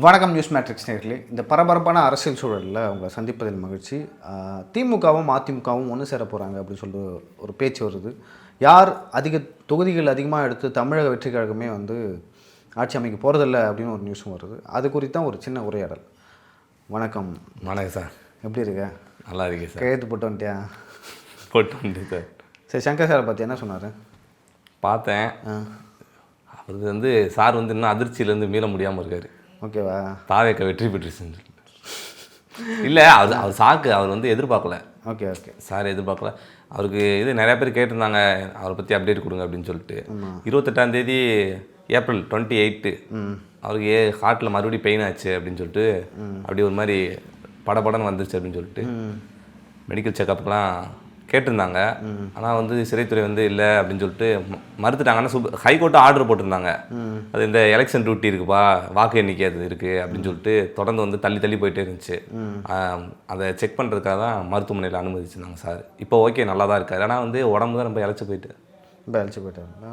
வணக்கம் news matrix நேர்களே. இந்த பரபரப்பான அரசியல் சூழலில் உங்களை சந்திப்பதில் மகிழ்ச்சி. திமுகவும் அதிமுகவும் ஒன்று சேர போகிறாங்க அப்படின்னு சொல்லிட்டு ஒரு பேச்சு வருது. யார் அதிக தொகுதிகள் அதிகமாக எடுத்து தமிழக வெற்றி கழகமே வந்து ஆட்சி அமைக்க போகிறதில்ல அப்படின்னு ஒரு நியூஸும் வருது. அது குறித்து தான் ஒரு சின்ன உரையாடல். வணக்கம். வணக்கம் சார். எப்படி இருக்க? நல்லா இருக்கேன் சார். கையெழுத்து போட்டு வந்துட்டியா? போட்டு வந்துட்டேன் சார். சரி, சங்கர் சாரை பற்றி என்ன சொன்னார்? பார்த்தேன். அவர் வந்து சார் வந்து இன்னும் அதிர்ச்சியிலேருந்து மீள முடியாமல் இருக்கார். ஓகேவா? தாவேக்க வெற்றி பெற்றுச்சுன்னு இல்லை, அவர் சாக்கு அவர் வந்து எதிர்பார்க்கல. Okay okay. சார் எதிர்பார்க்கல. அவருக்கு இது நிறையா பேர் கேட்டிருந்தாங்க, அவரை பற்றி அப்டேட் கொடுங்க அப்படின்னு சொல்லிட்டு. 28 ஏப்ரல் 28 அவருக்கு ஹார்ட்டில் மறுபடியும் பெயின் ஆச்சு அப்படின்னு சொல்லிட்டு அப்படி ஒரு மாதிரி படபடன்னு வந்துருச்சு அப்படின்னு சொல்லிட்டு மெடிக்கல் செக்கப்லாம் கேட்டிருந்தாங்க. ஆனால் வந்து சிறைத்துறை வந்து இல்லை அப்படின்னு சொல்லிட்டு மறுத்துட்டாங்கன்னா ஹைகோர்ட்டு ஆர்டர் போட்டிருந்தாங்க. அது இந்த எலெக்ஷன் டியூட்டி இருக்குப்பா, வாக்கு எண்ணிக்கை அது இருக்குது அப்படின்னு சொல்லிட்டு தொடர்ந்து வந்து தள்ளி போயிட்டே இருந்துச்சு. அதை செக் பண்ணுறதுக்காக தான் மருத்துவமனையில் அனுமதிச்சிருந்தாங்க சார். இப்போ ஓகே, நல்லா தான் இருக்காரு. ஆனால் வந்து உடம்பு தான் ரொம்ப இழைச்சி போயிட்டு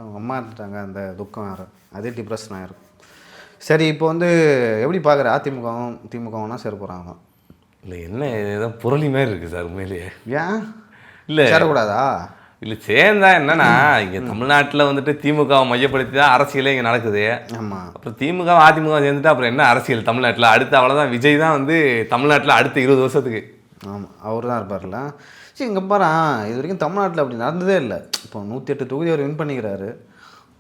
அவங்க அம்மா இருந்துட்டாங்க. அந்த துக்கம் வேறு, அதே டிப்ரெஷன் ஆகிருக்கும். சரி, இப்போ வந்து எப்படி பார்க்குற? அதிமுகவும் திமுகவும்னா சேர போகிறாங்க. இல்லை, என்ன ஏதோ புரளி மாதிரி இருக்குது சார் உண்மையிலேயே. ஏன் இல்லை சேரக்கூடாதா? இல்லை, சேர்ந்தா என்னன்னா இங்கே தமிழ்நாட்டில் வந்துட்டு திமுகவை மையப்படுத்தி தான் அரசியலே இங்கே நடக்குது. ஆமாம். அப்புறம் திமுக அதிமுக சேர்ந்துட்டு அப்புறம் என்ன அரசியல் தமிழ்நாட்டில்? அடுத்து அவ்வளோதான், விஜய் தான் வந்து தமிழ்நாட்டில் அடுத்த 20 வருஷத்துக்கு. ஆமாம், அவர் தான் இருப்பார்ல. சரி, இங்கே பாரு, இது வரைக்கும் தமிழ்நாட்டில் அப்படி நடந்ததே இல்லை. இப்போ 108 தொகுதி அவர் வின் பண்ணிக்கிறாரு.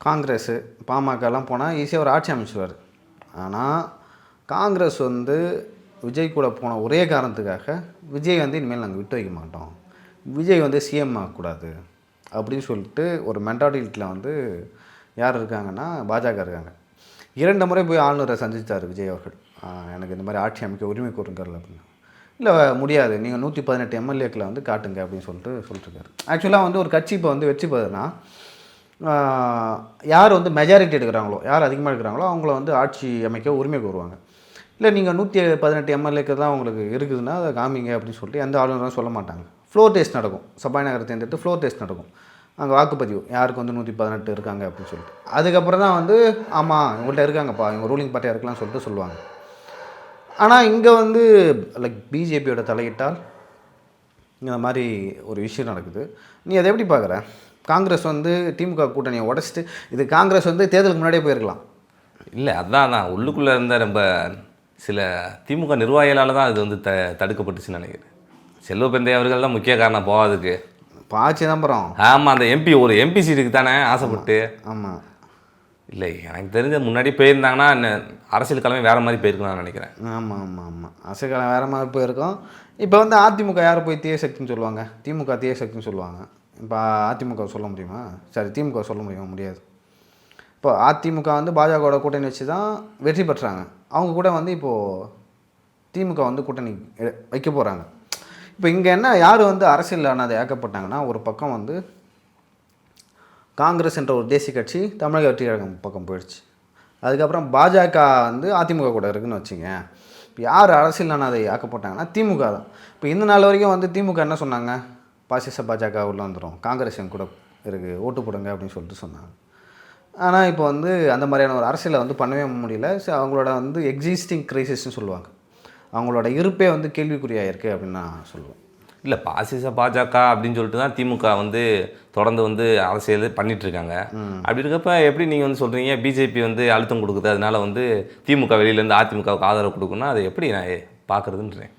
காங்கிரஸ் பாமகலாம் போனால் ஈஸியாக ஒரு ஆட்சி அமைச்சிடுவார். ஆனால் காங்கிரஸ் வந்து விஜய் கூட போன ஒரே காரணத்துக்காக விஜய் வந்து இனிமேல் நாங்கள் விட்டு வைக்க மாட்டோம், விஜய் வந்து சிஎம் ஆகக்கூடாது அப்படின்னு சொல்லிட்டு ஒரு மென்டாலிட்டியில் வந்து யார் இருக்காங்கன்னா பாஜக இருக்காங்க. 2 முறை போய் ஆளுநரை சந்தித்தார் விஜய் அவர்கள். எனக்கு இந்த மாதிரி ஆட்சி அமைக்க உரிமை கோருங்கள் அப்படின்னு. இல்லை முடியாது, நீங்கள் 118 எம்எல்ஏக்களை வந்து காட்டுங்க அப்படின்னு சொல்லிட்டுருக்காரு. ஆக்சுவலாக வந்து ஒரு கட்சி இப்போ வந்து வெற்றி பெறுதுன்னா யார் வந்து மெஜாரிட்டி எடுக்கிறாங்களோ, யார் அதிகமாக எடுக்கிறாங்களோ அவங்கள வந்து ஆட்சி அமைக்க உரிமை கோருவாங்க. இல்லை நீங்கள் 118 எம்எல்ஏக்கு தான் உங்களுக்கு இருக்குதுன்னா அதை காமிங்க அப்படின்னு சொல்லிட்டு எந்த ஆளுநரும் சொல்ல மாட்டாங்க. ஃப்ளோர் டெஸ்ட் நடக்கும். சபாநாயகரை தேர்ந்தெடுத்து ஃப்ளோர் டெஸ்ட் நடக்கும். அங்கே வாக்குப்பதிவு யாருக்கு வந்து 118 இருக்காங்க அப்படின்னு சொல்லிட்டு அதுக்கப்புறம் தான் வந்து ஆமாம் இவங்கள்ட்ட இருக்காங்கப்பா, இவங்க ரூலிங் பார்ட்டியாக இருக்கலாம்னு சொல்லிட்டு சொல்லுவாங்க. ஆனால் இங்கே வந்து லைக் பிஜேபியோட தலையிட்டால் இந்த மாதிரி ஒரு விஷயம் நடக்குது. நீ அதை எப்படி பார்க்குற? காங்கிரஸ் வந்து திமுக கூட்டணியை உடச்சிட்டு, இது காங்கிரஸ் வந்து தேர்தலுக்கு முன்னாடியே போயிருக்கலாம். இல்லை, அதான் உள்ளுக்குள்ளே இருந்த ரொம்ப சில திமுக நிர்வாகிகளால் தான் அது வந்து தடுக்கப்பட்டுச்சுன்னு நினைக்கிறேன். செல்வப்பெந்தை அவர்கள் தான் முக்கிய காரணம் போகாதுக்கு. பாச்சி நம்புகிறோம். ஆமாம், அந்த ஒரு எம்பி சீட்டுக்கு தானே ஆசைப்பட்டு. ஆமாம். இல்லை, எனக்கு தெரிஞ்ச முன்னாடி போயிருந்தாங்கன்னா அரசியல் கிழமை வேறு மாதிரி போயிருக்கலாம்னு நினைக்கிறேன். ஆமாம் ஆமாம் ஆமாம், அரசியல் கிழமை வேறு மாதிரி போயிருக்கோம். இப்போ வந்து அதிமுக யாரை போய் தீய சக்தின்னு சொல்லுவாங்க? திமுக தீய சக்தின்னு சொல்லுவாங்க. இப்போ அதிமுக சொல்ல முடியுமா? சரி, திமுக சொல்ல முடியுமா? முடியாது. இப்போ அதிமுக வந்து பாஜகவோட கூட்டணி வச்சு தான் வெற்றி பெற்றாங்க. அவங்க கூட வந்து இப்போது திமுக வந்து கூட்டணி வைக்க போகிறாங்க. இப்போ இங்கே என்ன, யார் வந்து அரசியல் அதை ஏக்கப்பட்டாங்கன்னா, ஒரு பக்கம் வந்து காங்கிரஸ் என்ற ஒரு தேசிய கட்சி தமிழக வெற்றி கழகம் பக்கம் போயிடுச்சு. அதுக்கப்புறம் பாஜக வந்து அதிமுக கூட இருக்குதுன்னு வச்சுங்க. இப்போ யார் அரசியல் அதை ஆக்கப்பட்டாங்கன்னா திமுக தான். இப்போ இந்த நாள் வரைக்கும் வந்து திமுக என்ன சொன்னாங்க? பாசிச பாஜக உள்ள வந்துடும், காங்கிரஸ் என் கூட இருக்குது, ஓட்டு போடுங்க அப்படின்னு சொல்லிட்டு சொன்னாங்க. ஆனால் இப்போ வந்து அந்த மாதிரியான ஒரு அரசியலை வந்து பண்ணவே முடியல. ஸோ அவங்களோட வந்து எக்ஸிஸ்டிங் கிரைசிஸ்ன்னு சொல்லுவாங்க, அவங்களோட இருப்பே வந்து கேள்விக்குறியாக இருக்குது அப்படின்னு நான் சொல்லுவேன். இல்லை, பாசிச பாஜக அப்படின்னு சொல்லிட்டு தான் திமுக வந்து தொடர்ந்து வந்து அரசியல் பண்ணிகிட்ருக்காங்க. அப்படி இருக்கப்ப எப்படி நீங்கள் வந்து சொல்கிறீங்க பிஜேபி வந்து அழுத்தம் கொடுக்குது, அதனால வந்து திமுக வெளியிலேருந்து அதிமுகவுக்கு ஆதரவு கொடுக்கணும்னா அதை எப்படி நான் பார்க்குறதுன்றேன்?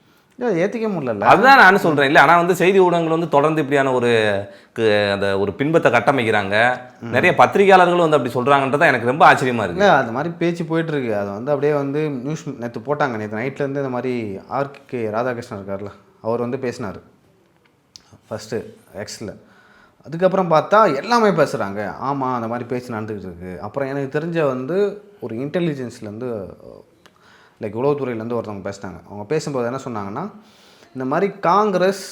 ஏற்றிக்க முடியல. அதுதான் நான் சொல்கிறேன். இல்லை, ஆனால் வந்து செய்தி ஊடகங்கள் வந்து தொடர்ந்து இப்படியான அந்த ஒரு பின்பத்தை கட்டமைக்கிறாங்க. நிறைய பத்திரிகையாளர்களும் வந்து அப்படி சொல்கிறாங்கன்றதான் எனக்கு ரொம்ப ஆச்சரியமாக இருக்குது. இல்லை, அந்த மாதிரி பேச்சு போயிட்டுருக்கு. அதை வந்து அப்படியே வந்து நியூஸ் நேற்று போட்டாங்க. நேற்று நைட்லேருந்து இந்த மாதிரி ஆர்கே ராதாகிருஷ்ணன் இருக்கார்ல, அவர் வந்து பேசினார் ஃபஸ்ட்டு எக்ஸில். அதுக்கப்புறம் பார்த்தா எல்லாமே பேசுகிறாங்க. ஆமாம், அந்த மாதிரி பேச்சு நடந்துக்கிட்டு இருக்குது. அப்புறம் எனக்கு தெரிஞ்ச வந்து ஒரு இன்டெலிஜென்ஸ்லேருந்து லைக் உளவுத்துறையிலேருந்து ஒருத்தவங்க பேசினாங்க. அவங்க பேசும்போது என்ன சொன்னாங்கன்னா, இந்த மாதிரி காங்கிரஸ்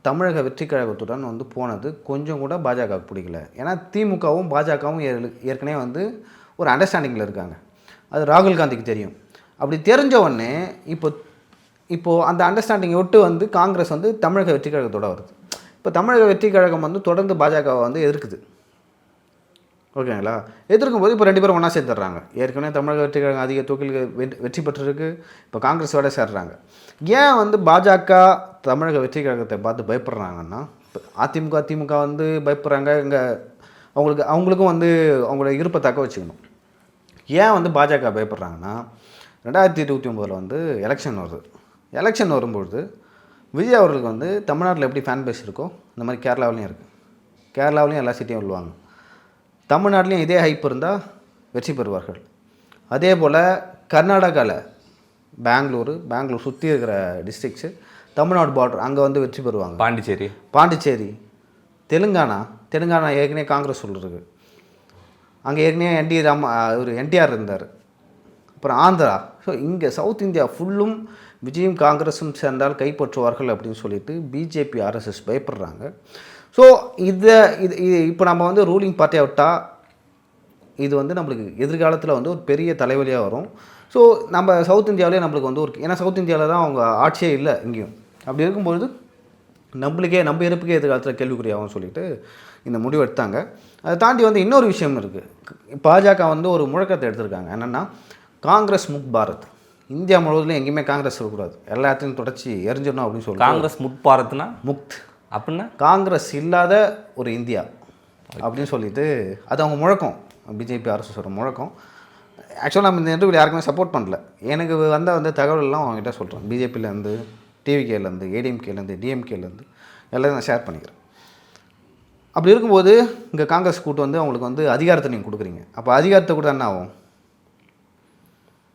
தமிழக வெற்றி கழகத்துடன் வந்து போனது கொஞ்சம் கூட பாஜகவுக்கு பிடிக்கல. ஏன்னா திமுகவும் பாஜகவும் ஏற்கனவே வந்து ஒரு அண்டர்ஸ்டாண்டிங்கில் இருக்காங்க. அது ராகுல் காந்திக்கு தெரியும். அப்படி தெரிஞ்ச உடனே இப்போது அந்த அண்டர்ஸ்டாண்டிங்கை விட்டு வந்து காங்கிரஸ் வந்து தமிழக வெற்றி கழகத்தோடு வருது. இப்போ தமிழக வெற்றி கழகம் வந்து தொடர்ந்து பாஜகவை வந்து எதிர்க்குது. ஓகேங்களா? எதிர்க்கும் போது இப்போ 2 பேரும் ஒன்றா சேர்த்துடுறாங்க. ஏற்கனவே தமிழக வெற்றி கழகம் அதிக தொகுதிகள் வெற்றி பெற்றிருக்கு. இப்போ காங்கிரஸோட சேர்றாங்க. ஏன் வந்து பாஜக தமிழக வெற்றி கழகத்தை பார்த்து பயப்படுறாங்கன்னா, அதிமுக திமுக வந்து பயப்படுறாங்க. இங்கே அவங்களுக்கும் வந்து அவங்களோட இருப்பை தக்க வச்சுக்கணும். ஏன் வந்து பாஜக பயப்படுறாங்கன்னா, 2029 வந்து எலெக்ஷன் வருது. எலெக்ஷன் வரும்பொழுது விஜய் அவர்களுக்கு வந்து தமிழ்நாட்டில் எப்படி ஃபேன் பேஸ் இருக்கோ இந்த மாதிரி கேரளாவிலையும் இருக்குது. கேரளாவிலையும் எல்லா சீட்டையும் விழுவாங்க. தமிழ்நாட்டிலையும் இதே ஹைப் இருந்தால் வெற்றி பெறுவார்கள். அதே போல் கர்நாடகாவில் பெங்களூர் சுற்றி இருக்கிற டிஸ்ட்ரிக்ஸு தமிழ்நாடு பார்டர் அங்கே வந்து வெற்றி பெறுவாங்க. பாண்டிச்சேரி தெலுங்கானா ஏற்கனவே காங்கிரஸ் சொல்லிருக்கு. அங்கே ஏற்கனவே என்டிஆர் இருந்தார். அப்புறம் ஆந்திரா. ஸோ இங்கே சவுத் இந்தியா ஃபுல்லும் விஜயும் காங்கிரஸும் சேர்ந்தால் கைப்பற்றுவார்கள் அப்படின்னு சொல்லிட்டு பிஜேபி ஆர்எஸ்எஸ் பயப்படுறாங்க. ஸோ இது இப்போ நம்ம வந்து ரூலிங் பார்ட்டியாக விட்டால் இது வந்து நம்மளுக்கு எதிர்காலத்தில் வந்து ஒரு பெரிய தலைவலியாக வரும். ஸோ நம்ம சவுத் இந்தியாவிலே நம்மளுக்கு வந்து ஏன்னா சவுத் இந்தியாவில் தான் அவங்க ஆட்சியே இல்லை எங்கேயும். அப்படி இருக்கும்பொழுது நம்ம இருப்புக்கே எதிர்காலத்தில் கேள்விக்குறியாகும் சொல்லிட்டு இந்த முடிவு எடுத்தாங்க. அதை தாண்டி வந்து இன்னொரு விஷயம் இருக்குது. பாஜக வந்து ஒரு முழக்கத்தை எடுத்திருக்காங்க. என்னென்னா காங்கிரஸ் முக் பாரத். இந்தியா முழுவதும் எங்கேயுமே காங்கிரஸ் இருக்கக்கூடாது, எல்லாத்தையும் தொடச்சி எரிஞ்சிடணும் அப்படின்னு சொல்லி. காங்கிரஸ் முக் பாரத்னா முக்த் அப்படின்னா காங்கிரஸ் இல்லாத ஒரு இந்தியா அப்படின்னு சொல்லிட்டு அது அவங்க முழக்கம். பிஜேபி ஆர்எஸ்எஸோட முழக்கம். ஆக்சுவலாக நம்ம இந்த இன்டர்வியூ யாருக்குமே சப்போர்ட் பண்ணல. எனக்கு வந்து தகவலெல்லாம் அவங்ககிட்ட சொல்கிறேன். பிஜேபியிலேருந்து, டிவிகேலேருந்து, ஏடிஎம்கேலேருந்து, டிஎம்கேலேருந்து எல்லாத்தையும் நான் ஷேர் பண்ணிக்கிறேன். அப்படி இருக்கும்போது இங்கே காங்கிரஸ் கூட்டு வந்து அவங்களுக்கு வந்து அதிகாரத்தை நீங்கள் கொடுக்குறீங்க. அப்போ அதிகாரத்தை கூட என்ன ஆகும்?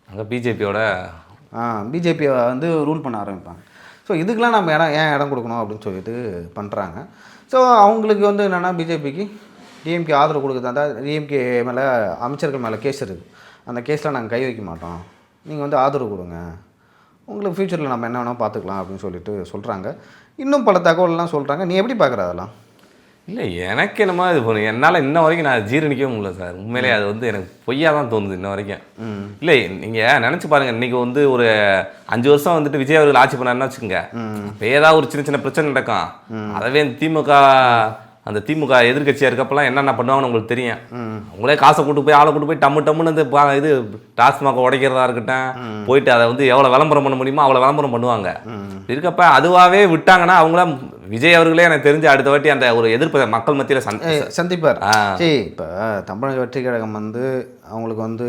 அங்கே பிஜேபியை வந்து ரூல் பண்ண ஆரம்பிப்பாங்க. ஸோ இதுக்கெலாம் நம்ம இடம் கொடுக்கணும் அப்படின்னு சொல்லிட்டு பண்ணுறாங்க. ஸோ அவங்களுக்கு வந்து என்னென்னா பிஜேபிக்கு டிஎம்கே ஆதரவு கொடுக்குறதா டிஎம்கே மேலே அமைச்சர்கள் மேலே கேஸ் இருக்குது. அந்த கேஸில் நாங்கள் கை வைக்க மாட்டோம், நீங்கள் வந்து ஆதரவு கொடுங்க, உங்களுக்கு ஃப்யூச்சரில் நம்ம என்ன வேணால் பார்த்துக்கலாம் அப்படின்னு சொல்லிட்டு சொல்கிறாங்க. இன்னும் பல தகவல்லாம் சொல்கிறாங்க. நீ எப்படி பார்க்குற அதெல்லாம்? இல்லை, எனக்கு என்னமோ இது போகணும். என்னால் இன்ன வரைக்கும் நான் ஜீரணிக்கவே முடியல சார். உண்மையிலே அது வந்து எனக்கு பொய்யா தான் தோணுது இன்ன வரைக்கும். இல்லை, நீங்கள் நினச்சி பாருங்கள், இன்றைக்கி வந்து ஒரு 5 வருஷம் வந்துட்டு விஜய் அவர்கள் ஆட்சி பண்ணாருன்னு வச்சுக்கோங்க. இப்போ ஏதாவது ஒரு சின்ன பிரச்சனை நடக்கும். அதவே அந்த திமுக எதிர்கட்சியாக இருக்கப்பெல்லாம் என்னென்ன பண்ணுவாங்கன்னு உங்களுக்கு தெரியும். அவங்களே காசை கூட்டு போய் ஆளை கூட்டு போய் டம்முன்னு இது டாஸ்மாக உடைக்கிறதா இருக்கட்டும், போயிட்டு அதை வந்து எவ்வளோ விளம்பரம் பண்ண முடியுமோ அவ்வளோ விளம்பரம் பண்ணுவாங்க. இருக்கப்ப அதுவாகவே விட்டாங்கன்னா அவங்களாம் விஜய் அவர்களே எனக்கு தெரிஞ்சு அடுத்த வாட்டி அந்த ஒரு எதிர்ப்பு மக்கள் மத்தியில் சந்திப்பார். சரி, இப்போ தமிழக வெற்றி கழகம் வந்து அவங்களுக்கு வந்து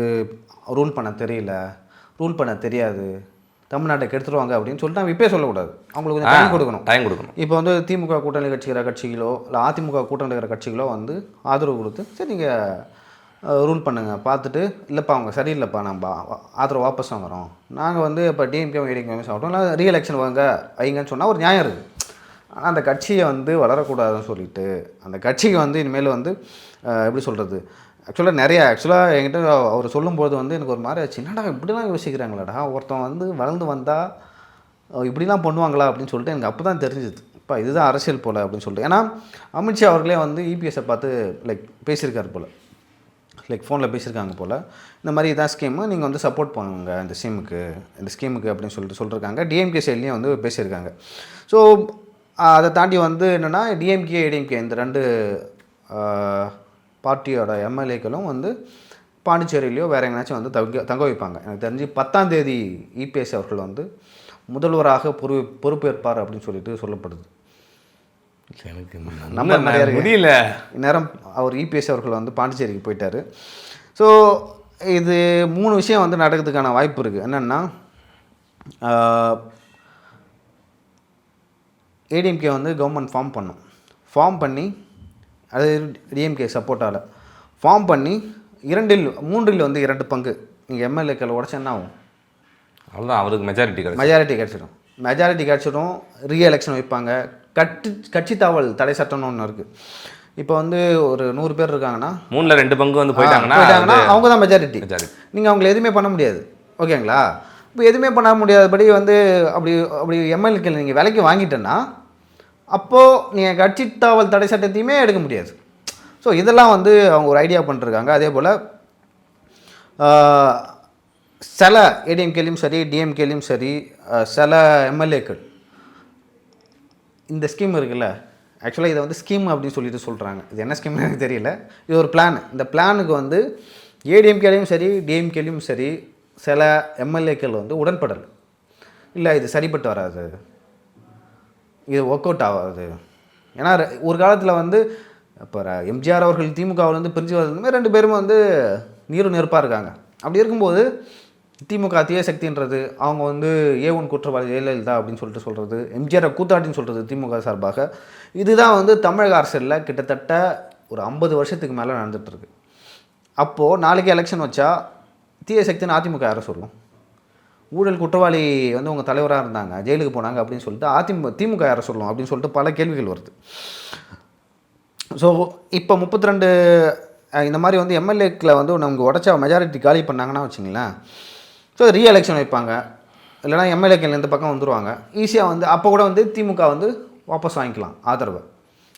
ரூல் பண்ண தெரியாது, தமிழ்நாட்டை கெடுத்துருவாங்க அப்படின்னு சொல்லிட்டு நம்ம இப்போயே சொல்லக்கூடாது. அவங்களுக்கு கொஞ்சம் டைம் கொடுக்கணும். இப்போ வந்து திமுக கூட்டணி கட்சிகளோ இல்லை அதிமுக கூட்டணி இருக்கிற கட்சிகளோ வந்து ஆதரவு கொடுத்து சரி நீங்கள் ரூல் பண்ணுங்கள், பார்த்துட்டு இல்லைப்பா அவங்க சரியில்லைப்பா நம்ம ஆதரவு வாபஸ் வாங்குறோம், நாங்கள் வந்து இப்போ டிஎம்கே ஏடிஎம்கே சாப்பிட்டோம், இல்லை ரீஎலெக்ஷன் வைங்கன்னு சொன்னால் ஒரு நியாயம் இருக்குது. ஆனால் அந்த கட்சியை வந்து வளரக்கூடாதுன்னு சொல்லிட்டு அந்த கட்சிக்கு வந்து இனிமேல் வந்து எப்படி சொல்கிறது, ஆக்சுவலாக என்கிட்ட அவர் சொல்லும்போது வந்து எனக்கு ஒரு மாதிரி ஆச்சு. என்னடா இப்படிலாம் யோசிக்கிறாங்களாடா, ஒருத்தன் வந்து வளர்ந்து வந்தால் இப்படிலாம் பண்ணுவாங்களா அப்படின்னு சொல்லிட்டு எனக்கு அப்போ தான் தெரிஞ்சுது. இப்போ இதுதான் அரசியல் போல் அப்படின்னு சொல்லிட்டு. ஏன்னா அமித்ஷா அவர்களே வந்து இபிஎஸ்ஸை பார்த்து பேசியிருக்காரு போல், ஃபோனில் பேசியிருக்காங்க போல். இந்த மாதிரி இதான் ஸ்கீமு, நீங்கள் வந்து சப்போர்ட் பண்ணுங்க இந்த ஸ்கீமுக்கு அப்படின்னு சொல்லிட்டு சொல்லியிருக்காங்க. டிஎம்கே சைட்லேயும் வந்து பேசியிருக்காங்க. ஸோ அதை தாண்டி வந்து என்னென்னா டிஎம்கே ஏடிஎம்கே இந்த 2 பார்ட்டியோட எம்எல்ஏக்களும் வந்து பாண்டிச்சேரியிலையோ வேறு எங்கேனாச்சும் வந்து தங்க வைப்பாங்க. எனக்கு தெரிஞ்சு 10ஆம் தேதி இபிஎஸ் அவர்கள் வந்து முதல்வராக பொறுப்பேற்பார் அப்படின்னு சொல்லிட்டு சொல்லப்படுது. எனக்கு நம்ப முடியல. இந்நேரம் அவர் இபிஎஸ் அவர்கள் வந்து பாண்டிச்சேரிக்கு போயிட்டார். ஸோ இது 3 விஷயம் வந்து நடக்கிறதுக்கான வாய்ப்பு இருக்குது. என்னென்னா ஏடிஎம்கே வந்து கவர்மெண்ட் ஃபார்ம் பண்ணி அது டிஎம்கே சப்போர்ட்டால் ஃபார்ம் பண்ணி 3 வந்து 2 பங்கு நீங்கள் எம்எல்ஏக்கள் உடச்சா என்ன ஆகும்? அவ்வளோதான், அவருக்கு மெஜாரிட்டி கிடச்சிடும். ரீஎலெக்ஷன் வைப்பாங்க. கட்சி தாவல் தடை சட்டம்னு ஒன்று இருக்குது. இப்போ வந்து ஒரு 100 பேர் இருக்காங்கன்னா 3ல் 2 பங்கு வந்து போயிட்டாங்கன்னா அவங்க தான் மெஜாரிட்டி. நீங்கள் அவங்களை எதுவுமே பண்ண முடியாது. ஓகேங்களா? இப்போ எதுவுமே பண்ண முடியாதபடி வந்து அப்படி எம்எல்ஏக்கள் நீங்கள் விலைக்கு வாங்கிட்டேன்னா அப்போது நீங்கள் கட்சி தாவல் தடை சட்டத்தையுமே எடுக்க முடியாது. ஸோ இதெல்லாம் வந்து அவங்க ஒரு ஐடியா பண்ணிருக்காங்க. அதே போல் சில ஏடிஎம்கேலையும் சரி டிஎம்கேலையும் சரி சில எம்எல்ஏக்கள் இந்த ஸ்கீம் இருக்குல்ல, ஆக்சுவலாக இதை வந்து ஸ்கீம் அப்படின்னு சொல்லிட்டு சொல்கிறாங்க. இது என்ன ஸ்கீம்னு எனக்கு தெரியல. இது ஒரு பிளான். இந்த பிளானுக்கு வந்து ஏடிஎம்கேலையும் சரி டிஎம்கேலையும் சரி சில எம்எல்ஏக்கள் வந்து உடன்படல் இல்லை, இது சரிப்பட்டு வராது, இது ஒர்க் அவுட் ஆகாது. ஏன்னா ஒரு காலத்தில் வந்து இப்போ எம்ஜிஆர் அவர்கள் திமுகவிலேருந்து பிரிஞ்சு வரதுமே 2 பேரும் வந்து நீரும் நெருப்பாக இருக்காங்க. அப்படி இருக்கும்போது திமுக தீய சக்தின்றது, அவங்க வந்து A1 குற்றவாளி ஜெயலலிதா அப்படின்னு சொல்லிட்டு சொல்கிறது, எம்ஜிஆரை கூத்தாட்டின்னு சொல்கிறது திமுக சார்பாக, இதுதான் வந்து தமிழக அரசியலில் கிட்டத்தட்ட ஒரு 50 வருஷத்துக்கு மேலே நடந்துகிட்ருக்கு. அப்போது நாளைக்கு எலெக்ஷன் வச்சா தீய சக்தின்னு அதிமுக யாரை சொல்லும்? ஊழல் குற்றவாளி வந்து உங்கள் தலைவராக இருந்தாங்க, ஜெயிலுக்கு போனாங்க அப்படின்னு சொல்லிட்டு திமுக யாரை சொல்லும் அப்படின்னு சொல்லிட்டு பல கேள்விகள் வருது. ஸோ இப்போ 32 இந்த மாதிரி வந்து எம்எல்ஏக்களை வந்து நமக்கு உடச்சா மெஜாரிட்டி காலி பண்ணாங்கன்னா வச்சுங்களேன், ஸோ ரீஎலெக்ஷன் வைப்பாங்க, இல்லைனா எம்எல்ஏக்கள் இந்த பக்கம் வந்துடுவாங்க. ஈஸியாக வந்து அப்போ கூட வந்து திமுக வந்து வாபஸ் வாங்கிக்கலாம் ஆதரவை.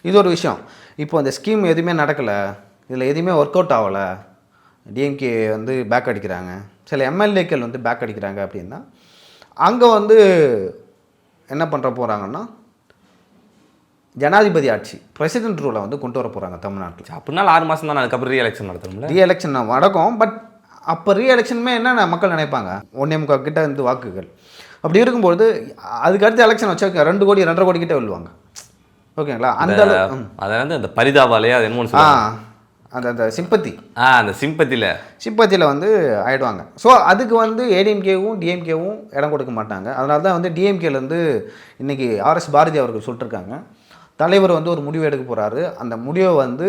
இது ஒரு விஷயம். இப்போ அந்த ஸ்கீம் எதுவுமே நடக்கலை, இதில் எதுவுமே ஒர்க் அவுட் ஆகலை, டிஎம்கே வந்து பேக் அடிக்கிறாங்க, சில எம்எல்ஏக்கள் வந்து பேக் அடிக்கிறாங்க அப்படின்னா அங்கே வந்து என்ன பண்ணுற போகிறாங்கன்னா ஜனாதிபதி ஆட்சி பிரசிடென்ட் ரூலை வந்து கொண்டு வர போகிறாங்க தமிழ்நாட்டில். அப்படின்னா 6 மாதம் தான், அதுக்கப்புறம் ரீஎலெக்ஷன் நடத்தணும்ல. ரீஎலெக்ஷன் நடக்கும். பட் அப்போ ரீஎலெக்ஷனுமே என்ன மக்கள் நினைப்பாங்க, 1.25 கிட்ட இருந்து வாக்குகள். அப்படி இருக்கும்போது அதுக்கு அடுத்து எலெக்ஷன் வச்சா 2 கோடி 2.5 கோடி கிட்ட வெல்லுவாங்க. ஓகேங்களா? அந்த அதை வந்து அந்த பரிதாபாலையே அது என்னமோ அந்த சிம்பத்தி அந்த சிம்பத்தியில் வந்து ஆயிடுவாங்க. ஸோ அதுக்கு வந்து ஏடிஎம்கேவும் டிஎம்கேவும் இடம் கொடுக்க மாட்டாங்க. அதனால தான் வந்து டிஎம்கேலேருந்து இன்றைக்கி ஆர்எஸ் பாரதி அவர்கள் சொல்லிட்டுருக்காங்க, தலைவர் வந்து ஒரு முடிவு எடுக்க போகிறாரு, அந்த முடிவை வந்து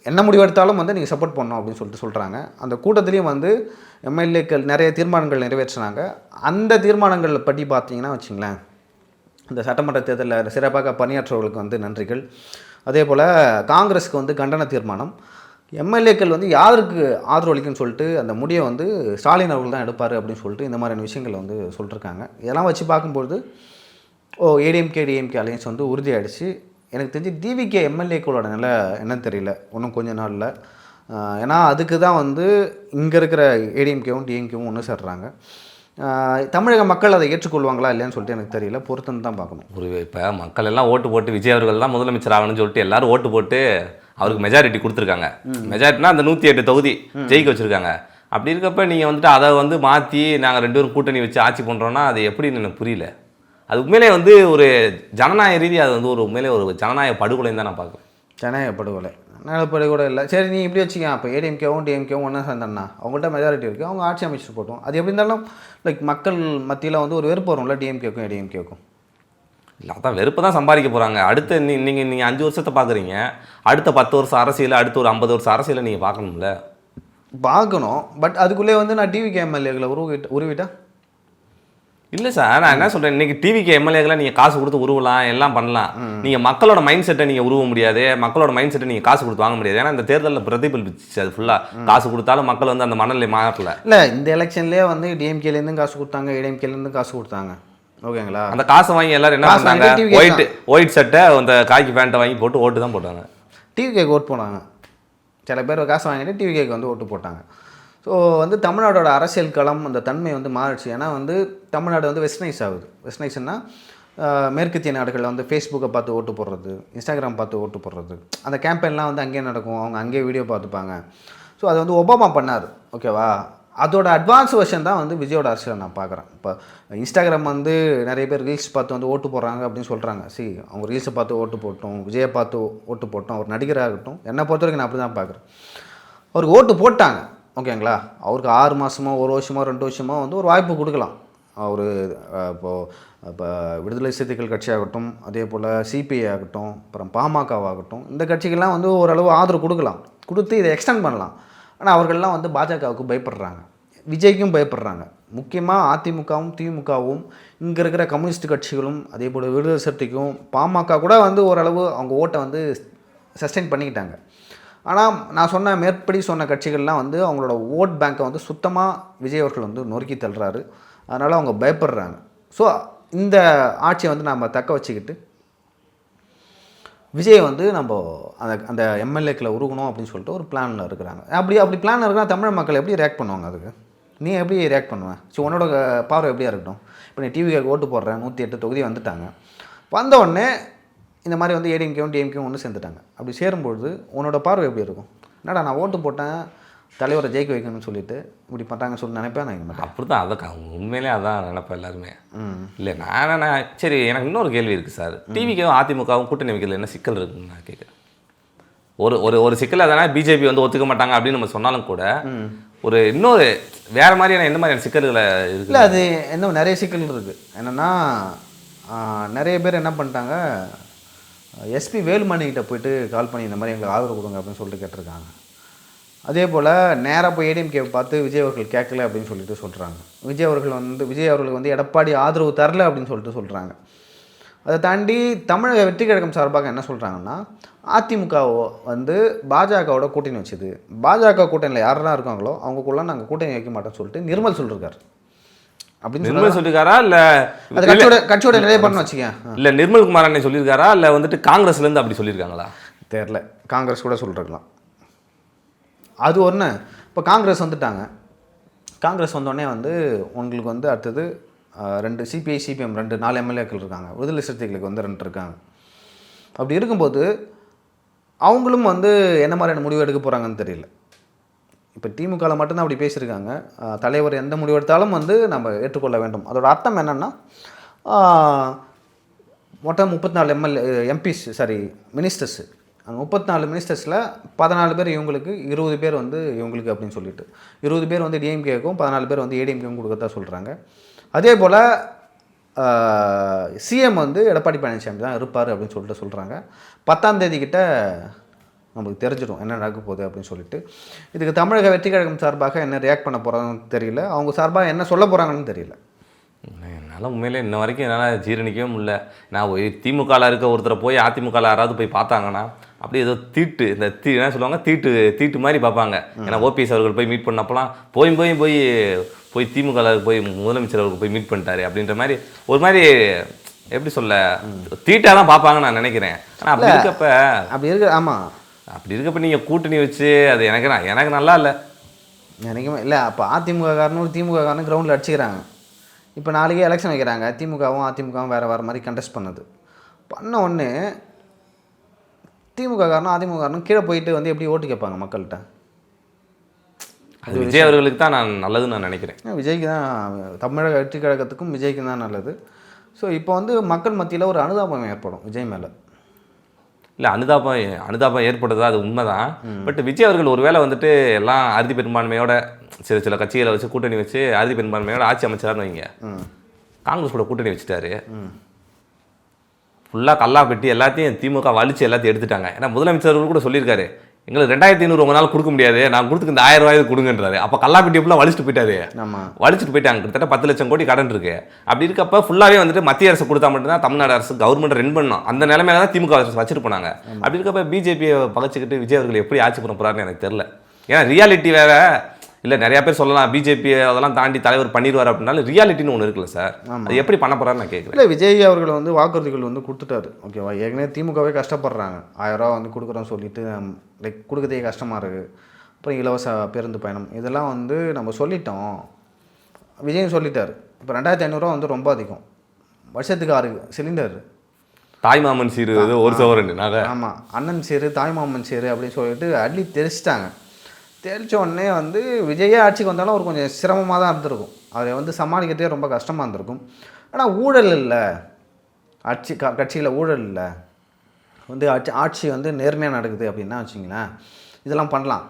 என்ன முடிவு எடுத்தாலும் வந்து நீங்கள் சப்போர்ட் பண்ணணும் அப்படின்னு சொல்கிறாங்க. அந்த கூட்டத்திலையும் வந்து எம்எல்ஏக்கள் நிறைய தீர்மானங்கள் நிறைவேற்றினாங்க. அந்த தீர்மானங்கள் பற்றி பார்த்தீங்கன்னா வச்சுங்களேன், இந்த சட்டமன்ற தேர்தலில் சிறப்பாக பணியாற்றவர்களுக்கு வந்து நன்றிகள். அதே போல் காங்கிரஸுக்கு வந்து கண்டன தீர்மானம், எம்எல்ஏக்கள் வந்து யாருக்கு ஆதரவு அளிக்குன்னு சொல்லிட்டு அந்த முடிவை வந்து ஸ்டாலின் அவர்கள் தான் எடுப்பார் அப்படின்னு சொல்லிட்டு இந்த மாதிரியான விஷயங்களை வந்து சொல்லியிருக்காங்க. இதெல்லாம் வச்சு பார்க்கும்போது ஏடிஎம்கே டிஎம்கே அலையன்ஸ் வந்து உறுதியாகிடுச்சு. எனக்கு தெரிஞ்சு டிவிகே எம்எல்ஏக்களோட நிலை என்னன்னு தெரியல இன்னும் கொஞ்ச நாளில். ஏன்னா அதுக்கு தான் வந்து இங்கே இருக்கிற ஏடிஎம்கேவும் டிஎம்கேவும் ஒன்று சேர்றாங்க. தமிழக மக்கள் அதை ஏற்றுக்கொள்வாங்களா இல்லைன்னு சொல்லிட்டு எனக்கு தெரியல, பொறுத்துன்னு தான் பார்க்கணும். இப்போ மக்கள் எல்லாம் ஓட்டு போட்டு விஜய் அவர்கள் தான் முதலமைச்சர் ஆகணும்னு சொல்லிட்டு எல்லாரும் ஓட்டு போட்டு அவருக்கு மெஜாரிட்டி கொடுத்துருக்காங்க. மெஜாரிட்டினா அந்த 108 தொகுதி ஜெயிக்க வச்சுருக்காங்க. அப்படி இருக்கப்ப நீங்கள் வந்துட்டு அதை வந்து மாற்றி நாங்கள் 2 பேரும் கூட்டணி வச்சு ஆட்சி பண்ணுறோன்னா அது எப்படின்னு எனக்கு புரியல. அது உண்மையிலே வந்து ஒரு ஜனநாயக ரீதி அது வந்து ஒரு உண்மையிலே ஒரு ஜனநாயக படுகொலைன்னு தான் நான் பார்க்குறேன். ஜனநாயக படுகொலை படுகொலை இல்லை. சரி, நீ இப்படி வச்சுக்க, அப்போ ஏடிஎம்கேவும் டிஎம்கேவும் ஒன்றா சேர்ந்தோன்னா அவங்கள்ட்ட மெஜாரிட்டி இருக்குது, அவங்க ஆட்சி அமைச்சிட்டு போட்டோம். அது எப்படி இருந்தாலும் லைக் மக்கள் மத்தியில் வந்து ஒரு வெறுப்பு வரும்ல டிஎம்கேக்கும் ஏடிஎம்கேக்கும். இல்லை, அதான் வெறுப்பு தான் சம்பாதிக்க போகிறாங்க. அடுத்து நீங்கள் 5 வருஷத்தை பார்க்குறீங்க, அடுத்த 10 வருஷம் அரசியல், அடுத்த ஒரு 50 வருஷம் அரசியலை நீங்கள் பார்க்கணும்ல. பார்க்கணும். பட் அதுக்குள்ளே வந்து நான் டிவிகே எம்எல்ஏக்களை உருவிட்டா இல்லை சார், நான் என்ன சொல்கிறேன், இன்றைக்கி டிவிக்கு எம்எல்ஏக்களை நீங்கள் காசு கொடுத்து உருவலாம், எல்லாம் பண்ணலாம். நீங்கள் மக்களோட மைண்ட் செட்டை நீங்கள் உருவ முடியாது, மக்களோட மைண்ட் செட்டை நீங்கள் காசு கொடுத்து வாங்க முடியாது. ஏன்னா இந்த தேர்தலில் பிரதிபலிச்சு அது ஃபுல்லாக காசு கொடுத்தாலும் மக்கள் வந்து அந்த மனநிலை மாறல. இல்லை, இந்த எலெக்ஷன்லேயே வந்து டிஎம்கேலேருந்து காசு கொடுத்தாங்க, ஏடிஎம்கேலேருந்து காசு கொடுத்தாங்க. ஓகேங்களா? அந்த காசை வாங்கி எல்லாரும் என்ன பண்ணாங்க, ஒயிட் சட்டை அந்த காக்கி பேண்ட்டை வாங்கி போட்டு ஓட்டு தான் போட்டாங்க. டிவிகேக்கு ஓட்டு போனாங்க. சில பேர் காசு வாங்கிட்டு டிவிகேக்கு வந்து ஓட்டு போட்டாங்க. ஸோ வந்து தமிழ்நாடோட அரசியல் களம் அந்த தன்மை வந்து மாறிடுச்சு. ஏன்னா வந்து தமிழ்நாடு வந்து வெஸ்டர்னைஸ் ஆகுது. வெஸ்டர்னைஸ்னால் மேற்கத்திய நாடுகளில் வந்து ஃபேஸ்புக்கை பார்த்து ஓட்டு போடுறது, இன்ஸ்டாகிராம் பார்த்து ஓட்டு போடுறது, அந்த கேம்பெயின்லாம் வந்து அங்கேயே நடக்கும், அவங்க அங்கேயே வீடியோ பார்த்துப்பாங்க. ஸோ அது வந்து ஒபாமா பண்ணார். ஓகேவா? அதோட அட்வான்ஸ் வெர்ஷன் தான் வந்து விஜயோட அரசியல் நான் பார்க்குறேன். இப்போ இன்ஸ்டாகிராம் வந்து நிறைய பேர் ரீல்ஸ் பார்த்து வந்து ஓட்டு போடுறாங்க அப்படின்னு சொல்கிறாங்க. அவங்க ரீல்ஸை பார்த்து ஓட்டு போட்டோம், விஜயை பார்த்து ஓட்டு போட்டோம், அவர் நடிகராகட்டும், என்னை பொறுத்த வரைக்கும் நான் அப்படி தான் பார்க்குறேன். அவருக்கு ஓட்டு போட்டாங்க. ஓகேங்களா? அவருக்கு 6 மாதமோ 1 வருஷமோ 2 வருஷமோ வந்து ஒரு வாய்ப்பு கொடுக்கலாம். அவர் இப்போ விடுதலை சிறுத்தைகள் கட்சியாகட்டும், அதே போல் சிபிஐ ஆகட்டும், அப்புறம் பாமகவாகட்டும், இந்த கட்சிகள்லாம் வந்து ஓரளவு ஆதரவு கொடுக்கலாம், கொடுத்து இதை எக்ஸ்டெண்ட் பண்ணலாம். ஆனால் அவர்கள்லாம் வந்து பாஜகவுக்கு பயப்படுறாங்க, விஜய்க்கும் பயப்படுறாங்க. முக்கியமாக அதிமுகவும் திமுகவும் இங்கே இருக்கிற கம்யூனிஸ்ட் கட்சிகளும் அதே போல் விடுதலை சிறுத்தைக்கும் பாமக கூட வந்து ஓரளவு அவங்க ஓட்டை வந்து சஸ்டெயின் பண்ணிக்கிட்டாங்க. ஆனால் நான் மேற்படி சொன்ன கட்சிகள்லாம் வந்து அவங்களோட ஓட் பேங்க்கை வந்து சுத்தமாக விஜய் அவர்கள் வந்து நொறுக்கி தள்ளுறாரு. அதனால் அவங்க பயப்படுறாங்க. ஸோ இந்த ஆட்சியை வந்து நம்ம தக்க வச்சுக்கிட்டு விஜய் வந்து நம்ம அந்த எம்எல்ஏக்களை உருகணும் அப்படின்னு சொல்லிட்டு ஒரு பிளானில் இருக்கிறாங்க. அப்படி பிளான் இருக்குன்னா தமிழ் மக்கள் எப்படி ரியாக்ட் பண்ணுவாங்க? அதுக்கு நீ எப்படி ரியாக்ட் பண்ணுவேன்? ஸோ உன்னோட பார்வை எப்படியா இருக்கட்டும்? இப்போ நீ டிவிக்கு ஓட்டு போடுற 108 தொகுதி வந்துட்டாங்க. வந்தவுடனே இந்த மாதிரி வந்து ஏடிஎம்கேவும் டிஎம்கேவும் ஒன்று சேர்ந்துட்டாங்க. அப்படி சேரும்பொழுது உன்னோட பார்வை எப்படி இருக்கும்? என்னடா நான் ஓட்டு போட்டேன் தலைவரை ஜெயிக்க வைக்கணும்னு சொல்லிட்டு இப்படி பண்ணுறாங்கன்னு சொல்லி நினைப்பேன் நான் மாட்டேன். அப்படி தான் அதான் உண்மையிலே அதான் நினைப்பேன் எல்லாருமே. இல்லை நான் சரி எனக்கு இன்னொரு கேள்வி இருக்குது சார். டிவிக்கும் அதிமுகவும் கூட்டணி வைக்கிறதுல என்ன சிக்கல் இருக்குன்னு நான் கேட்குறேன். ஒரு சிக்கல் அதனால் பிஜேபி வந்து ஒத்துக்க மாட்டாங்க அப்படின்னு நம்ம சொன்னாலும் கூட ஒரு இன்னொரு வேறு மாதிரியான எந்த மாதிரியான சிக்கல்களை இருக்குது? இல்லை அது இன்னும் நிறைய சிக்கல் இருக்குது. என்னென்னா நிறைய பேர் என்ன பண்ணிட்டாங்க, எஸ்பி வேலுமணிக்கிட்ட போயிட்டு கால் பண்ணி இந்த மாதிரி எங்களுக்கு ஆதரவு கொடுங்க அப்படின்னு சொல்லிட்டு கேட்டிருக்காங்க. அதே போல் நேராக போய் ஏடிஎம்கே பார்த்து விஜய் அவர்கள் கேட்கல அப்படின்னு சொல்லிட்டு சொல்கிறாங்க. விஜய் அவர்களுக்கு வந்து எடப்பாடி ஆதரவு தரல அப்படின்னு சொல்லிட்டு சொல்கிறாங்க. அதை தாண்டி தமிழக வெற்றி கழகம் சார்பாக என்ன சொல்கிறாங்கன்னா, அதிமுகவோ வந்து பாஜகவோட கூட்டணி வச்சுது, பாஜக கூட்டணியில் யாரெல்லாம் இருக்காங்களோ அவங்களுக்குள்ள நாங்கள் கூட்டணி வைக்க மாட்டோம்னு சொல்லிட்டு நிர்மல் சொல்லியிருக்காரு. அப்படின்னு நிர்மல் சொல்லியிருக்காரா இல்லை அது கட்சியோட நிறைய பண்ண வச்சுக்கேன். இல்லை நிர்மல்குமார் அண்ணன் சொல்லியிருக்காரா இல்லை வந்துட்டு காங்கிரஸ்லேருந்து அப்படி சொல்லியிருக்காங்களா தெரில. காங்கிரஸ் கூட சொல்லிருக்கலாம். அது ஒன்று. இப்போ காங்கிரஸ் வந்துட்டாங்க. காங்கிரஸ் வந்தோடனே வந்து உங்களுக்கு வந்து அடுத்தது 2 சிபிஐ சிபிஎம் 4 எம்எல்ஏக்கள் இருக்காங்க. விடுதலை சிறுத்தைகளுக்கு வந்து 2 இருக்காங்க. அப்படி இருக்கும்போது அவங்களும் வந்து என்ன மாதிரியான முடிவு எடுக்க போகிறாங்கன்னு தெரியல. இப்போ திமுகவில் மட்டும்தான் அப்படி பேசியிருக்காங்க. தலைவர் எந்த முடிவு எடுத்தாலும் வந்து நம்ம ஏற்றுக்கொள்ள வேண்டும். அதோட அர்த்தம் என்னென்னா மொத்தம் 34 எம்பிஸ் மினிஸ்டர்ஸு. அந்த 34 மினிஸ்டர்ஸில் 14 பேர் இவங்களுக்கு, 20 பேர் வந்து இவங்களுக்கு அப்படின்னு சொல்லிட்டு 20 பேர் வந்து டிஎம்கேக்கும் 14 பேர் வந்து ஏடிஎம்கேக்கும் கொடுக்கறதா சொல்கிறாங்க. அதே போல் சிஎம் வந்து எடப்பாடி பழனிசாமி தான் இருப்பார் அப்படின்னு சொல்லிட்டு சொல்கிறாங்க. 10ஆம் தேதிக்கிட்ட நம்மளுக்கு தெரிஞ்சிடும் என்ன நடக்க போகுது அப்படின்னு சொல்லிட்டு. இதுக்கு தமிழக வெற்றி கழகம் சார்பாக என்ன ரியாக்ட் பண்ண போகிறாங்கன்னு தெரியல. அவங்க சார்பாக என்ன சொல்ல போகிறாங்கன்னு தெரியல. என்னால் உண்மையிலே இன்ன வரைக்கும் என்னால் ஜீரணிக்கவே முடியல. நான் திமுகவில் இருக்க ஒருத்தரை போய் அதிமுகவில் யாராவது போய் பார்த்தாங்கன்னா அப்படியே ஏதோ தீட்டு இந்த என்ன சொல்லுவாங்க, தீட்டு மாதிரி பார்ப்பாங்க. ஏன்னா ஓபிஎஸ் அவர்கள் போய் மீட் பண்ணப்பலாம் போய் திமுகவில் போய் முதலமைச்சர் அவருக்கு போய் மீட் பண்ணிட்டாரு அப்படின்ற மாதிரி ஒரு மாதிரி எப்படி சொல்ல தீட்டாக தான் பார்ப்பாங்கன்னு நான் நினைக்கிறேன். ஆனால் அப்படி இருக்கப்ப ஆமாம் அப்படி இருக்கப்ப நீங்கள் கூட்டணி வச்சு அது எனக்கு நல்லா இல்லை. எனக்குமே இல்லை. அப்போ அதிமுக காரனும் கிரவுண்டில் அடிச்சுக்கிறாங்க. இப்போ நாளைக்கே எலெக்ஷன் வைக்கிறாங்க. திமுகவும் அதிமுகவும் வேறு மாதிரி கண்டெஸ்ட் பண்ண ஒன்று திமுக காரனும் அதிமுக காரனும் கீழே போயிட்டு வந்து எப்படி ஓட்டு கேட்பாங்க மக்கள்கிட்ட? அது விஜய் அவர்களுக்கு தான் நான் நல்லதுன்னு நான் நினைக்கிறேன். விஜய்க்கு தான், தமிழக வெற்றி கழகத்துக்கும் விஜய்க்கு தான் நல்லது. ஸோ இப்போ வந்து மக்கள் மத்தியில் ஒரு அனுதாபம் ஏற்படும் விஜய் மேலே. இல்லை அனுதாபம் ஏற்படுது, அது உண்மைதான். பட் விஜய் அவர்கள் ஒரு வேளை வந்துட்டு எல்லாம் அறுதி பெரும்பான்மையோட சில கட்சிகளை வச்சு கூட்டணி வச்சு அறுதி பெரும்பான்மையோட ஆட்சி அமைச்சார்னு வைங்க. காங்கிரஸ் கூட கூட்டணி வச்சுட்டாரு. ஃபுல்லாக கல்லா பெட்டி எல்லாத்தையும் திமுக வலிச்சு எல்லாத்தையும் எடுத்துட்டாங்க. ஏன்னா முதலமைச்சர்கள் கூட சொல்லியிருக்காரு, எங்களுக்கு 2500 உங்களால் கொடுக்க முடியாது, நான் கொடுத்துக்கு இந்த 1000 ரூபாய் கொடுங்கன்றாரு. அப்போ கல்லாப்பட்டி ஃபுல்லாக வலிச்சுட்டு போயிட்டாரு. வலிச்சுட்டு போயிட்டாங்க. கிட்டத்தட்ட 10 லட்சம் கோடி கடன் இருக்கு. அப்படி இருக்கப்ப ஃபுல்லாகவே வந்துட்டு மத்திய அரசு கொடுத்தா மட்டும்தான் தமிழ்நாடு அரசு கவர்மெண்ட் ரன் பண்ணணும். அந்த நிலைமையில தான் திமுக அரசு வச்சுட்டு போனாங்க. அப்படி இருக்கப்ப பிஜேபியை பகச்சிக்கிட்டு விஜய் அவர்கள் எப்படி ஆட்சி பண்ண போறாருன்னு எனக்கு தெரியல. ஏன்னா ரியாலிட்டி வேற இல்லை. நிறையா பேர் சொல்லலாம் பிஜேபி அதெல்லாம் தாண்டி தலைவர் பண்ணிடுவார் அப்படின்னாலும் ரியாலிட்டின்னு ஒன்று இருக்குல்ல சார், அது எப்படி பண்ண போறாருன்னு நான் கேட்குறேன். இல்லை, விஜய் அவர்கள் வந்து வாக்குறுதிகள் வந்து கொடுத்துட்டாரு. ஓகேவா, ஏற்கனவே திமுகவே கஷ்டப்படுறாங்க. 1000 ரூபா வந்து கொடுக்குறோன்னு சொல்லிட்டு லைக் கொடுக்கறதே கஷ்டமாக இருக்குது. அப்புறம் இலவச பேருந்து பயணம் இதெல்லாம் வந்து நம்ம சொல்லிட்டோம். விஜயும் சொல்லிட்டார். இப்போ 2500 ரூபா வந்து ரொம்ப அதிகம். வருஷத்துக்கு 6 சிலிண்டர். தாய்மாமன் சீரு ஒரு சவரன். ஆமாம், அண்ணன் சீரு தாய்மாமன் சீரு அப்படின்னு சொல்லிட்டு அள்ளி தெரிச்சிட்டாங்க. தெரிச்ச உடனே வந்து விஜயே ஆட்சிக்கு வந்தாலும் அவர் கொஞ்சம் சிரமமாக தான் இருந்திருக்கும். அவரை வந்து சமாளிக்கிறதே ரொம்ப கஷ்டமாக இருந்திருக்கும். ஆனால் ஊழல் இல்லை, கட்சியில் ஊழல் இல்லை, வந்து ஆட்சி வந்து நேர்மையாக நடக்குது அப்படின்னா வச்சிங்களேன், இதெல்லாம் பண்ணலாம்.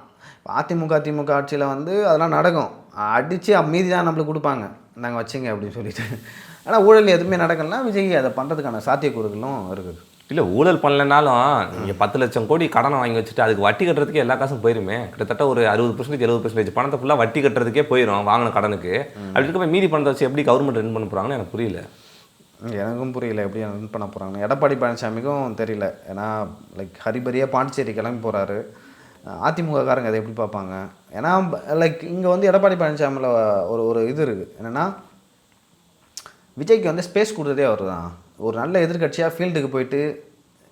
அதிமுக ஆட்சியில் வந்து அதெல்லாம் நடக்கும். அடித்து மீதி தான் நம்மளுக்கு கொடுப்பாங்க, நாங்கள் வச்சுங்க அப்படின்னு சொல்லிட்டு. ஆனால் ஊழல் எதுவுமே நடக்கலைன்னா விஜய் அதை பண்ணுறதுக்கான சாத்தியக்கூறுகளும் இருக்குது. இல்லை, ஊழல் பண்ணலனாலும் நீங்கள் 10 லட்சம் கோடி கடனை வாங்கி வச்சுட்டு அதுக்கு வட்டி கட்டுறதுக்கே எல்லா காசும் போயிருமே. கிட்டத்தட்ட ஒரு 60% 70% பணத்தை ஃபுல்லாக வட்டி கட்டுறதுக்கே போயிடும் வாங்கின கடனுக்கு. அப்படி இருக்க மீதி பணத்தை வச்சு எப்படி கவர்மெண்ட் ரன் பண்ண போகிறாங்கன்னு எனக்கு புரியல. எனக்கும் புரியல எப்படி ரன் பண்ண போகிறாங்கன்னு. எடப்பாடி பழனிசாமிக்கும் தெரியல. ஏன்னா லைக் ஹரிபரியாக பாண்டிச்சேரி கிளம்பி போகிறாரு. அதிமுககாரங்க அதை எப்படி பார்ப்பாங்க? ஏன்னா லைக் இங்கே வந்து எடப்பாடி பழனிசாமியில் ஒரு இது இருக்குது. என்னென்னா விஜய்க்கு வந்து ஸ்பேஸ் கொடுத்ததே அவர் தான். ஒரு நல்ல எதிர்கட்சியாக ஃபீல்டுக்கு போயிட்டு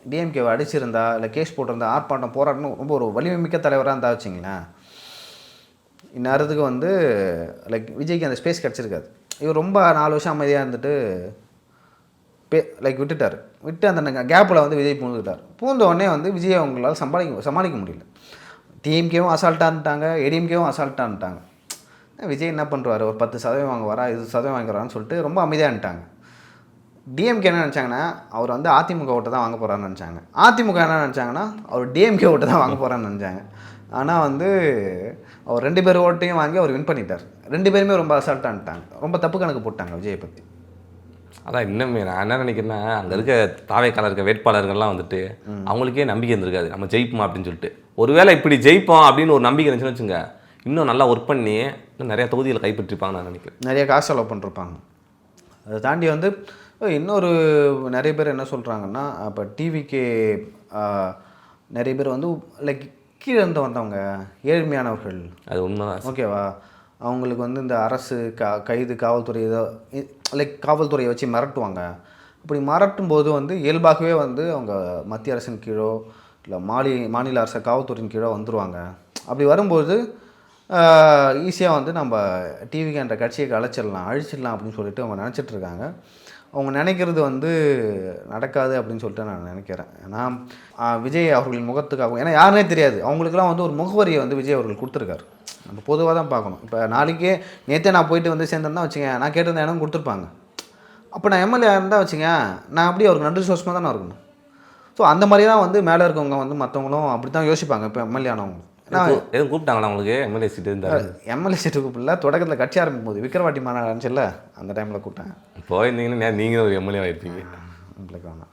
டிஎம்கேவை அடிச்சிருந்தா இல்லை கேஸ் போட்டிருந்தா ஆர்ப்பாட்டம் போராட்டணும் ரொம்ப ஒரு வலிமை மிக்க தலைவராக இருந்தால் வச்சிங்களேன், இந்நேரத்துக்கு வந்து லைக் விஜய்க்கு அந்த ஸ்பேஸ் கிடச்சிருக்காது. இவர் ரொம்ப 4 வருஷம் அமைதியாக இருந்துட்டு விட்டுட்டார். விட்டு அந்த கேப்பில் வந்து விஜய் பூந்துக்கிட்டார். பூந்த உடனே வந்து விஜய் அவங்களால் சமாளிக்க முடியல. டிஎம்கேவும் அசால்ட்டான்ட்டாங்க, ஏடிஎம்கேவும் அசால்ட்டான்ட்டாங்க. விஜய் என்ன பண்ணுறாரு, ஒரு 10% வாங்குவாரா, 20% வாங்குறான்னு சொல்லிட்டு ரொம்ப அமைதியாகிட்டாங்க. டிஎம்கே என்ன நினச்சாங்கன்னா, அவர் வந்து அதிமுக ஓட்டை தான் வாங்க போகிறான்னு நினச்சாங்க. அதிமுக என்ன நினச்சாங்கன்னா, அவர் டிஎம்கே ஓட்டை தான் வாங்க போகிறான்னு நினச்சாங்க. ஆனால் வந்து அவர் 2 பேர் ஓட்டையும் வாங்கி அவர் வின் பண்ணிட்டார். 2 பேருமே ரொம்ப அசால்ட்டான்ட்டாங்க. ரொம்ப தப்பு கணக்கு போட்டாங்க விஜயை பற்றி. அதான் இன்னுமே நான் என்ன நினைக்கிறேன்னா, அங்கே இருக்க தாவேக்கால இருக்க வேட்பாளர்கள்லாம் வந்துட்டு அவங்களுக்கே நம்பிக்கை இருந்திருக்காது நம்ம ஜெயிப்போம் அப்படின்னு சொல்லிட்டு. ஒருவேளை இப்படி ஜெயிப்போம் அப்படின்னு ஒரு நம்பிக்கை இருந்துச்சுன்னு வச்சுங்க, இன்னும் நல்லா ஒர்க் பண்ணி இன்னும் நிறையா தொகுதிகளை கைப்பற்றிருப்பாங்க நான் நினைக்கிறேன். நிறைய காசு செலவு பண்ணிருப்பாங்க. அதை தாண்டி வந்து இன்னொரு நிறைய பேர் என்ன சொல்கிறாங்கன்னா, இப்போ டிவிக்கு நிறைய பேர் வந்து கீழே இருந்து வந்தவங்க, ஏழ்மையானவர்கள், அது உண்மைதான். ஓகேவா, அவங்களுக்கு வந்து இந்த அரசு கைது காவல்துறை ஏதோ காவல்துறையை வச்சு மிரட்டுவாங்க. அப்படி மிரட்டும் போது வந்து இயல்பாகவே வந்து அவங்க மத்திய அரசின் கீழோ இல்லை மாநில அரசு காவல்துறையின் கீழோ வந்துடுவாங்க. அப்படி வரும்போது ஈஸியாக வந்து நம்ம டிவிக்கு கட்சியை அழிச்சிடலாம் அப்படின்னு சொல்லிட்டு அவங்க நினச்சிட்ருக்காங்க. அவங்க நினைக்கிறது வந்து நடக்காது அப்படின்னு சொல்லிட்டு நான் நினைக்கிறேன். ஏன்னா விஜய் அவர்களின் முகத்துக்காகவும், ஏன்னா யாருனே தெரியாது அவங்களுக்குலாம் வந்து ஒரு முகவரியை வந்து விஜய் அவர்கள் கொடுத்துருக்காரு. நம்ம பொதுவாக தான் பார்க்கணும். இப்போ நாளைக்கே நேற்றே நான் போயிட்டு வந்து சேர்ந்தேன்னா வச்சுங்க, நான் கேட்டிருந்த இடம் கொடுத்துருப்பாங்க. அப்போ நான் எம்எல்ஏ இருந்தால் வச்சுங்க, நான் அப்படியே அவருக்கு நன்றி சோசமாக தானே இருக்கணும். ஸோ அந்த மாதிரி தான் வந்து மேலே இருக்கவங்க வந்து மற்றவங்களும் அப்படி தான் யோசிப்பாங்க. இப்போ எம்எல்ஏ ஆனவங்க எதுவும் கூப்பிட்டாங்களா உங்களுக்கு எம்எல்ஏ சீட்டு இருந்தால்? எம்எல்ஏ சீட்டு கூப்பிடல, தொடக்கத்தில் கட்சி ஆரம்பிக்கும் போது விக்கிரவாட்டி மாநாடு இருந்துச்சுல்ல, அந்த டைமில் கூப்பிட்டாங்க. போயிருந்தீங்கன்னா நீங்கள் ஒரு எம்எல்ஏ ஆகிருப்பீங்க.